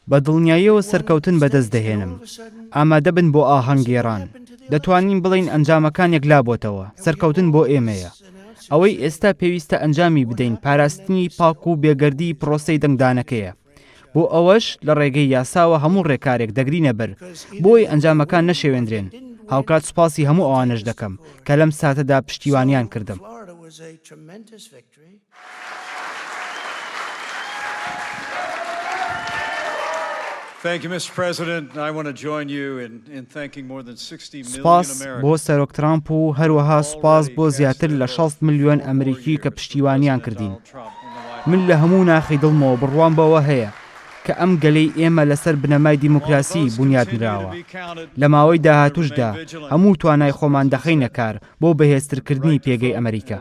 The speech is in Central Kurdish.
بە دڵنیاییەوە سەرکەوتن بەدەستدەهێنم. ئامادە بن بۆ ئاهەنگگێڕان. دەتوانین بڵین ئەنجامەکان یەکلا بۆتەوە. سەرکەوتن بۆ ئێمەیە. ئەوەی ئێستا پێویستە ئەنجامی بدەین پاراستنی پاک و بێگەردی پرۆسەی دەنگدانەکەیە. بۆ ئەوەش لە ڕێگەی یاساوە هەموو ڕێکارێک دەگرینە بەر بۆی ئەنجامەکان نەشێوێنرێن. هاوکات سوپاسی هەموو ئەوانش دەکەم کە لەم ساتەدا پشتیوانیان کردم. سوپاس بۆ سەرۆک ترەمپ و هەروەها سوپاس بۆ زیاتر لە 60 ملیۆن ئەمریکی کە پشتیوانیان کردین. من لە هەموو ناخی دڵمەوە بڕوام بەوە هەیە کە ئەم گەلەی ئێمە لەسەر بنەمای دیموکراسی بنیادنراوە. لە ماوەی داهاتووشدا هەموو توانای خۆمان دەخەینە کار بۆ بەهێزترکردنی پێگەی ئەمریکا.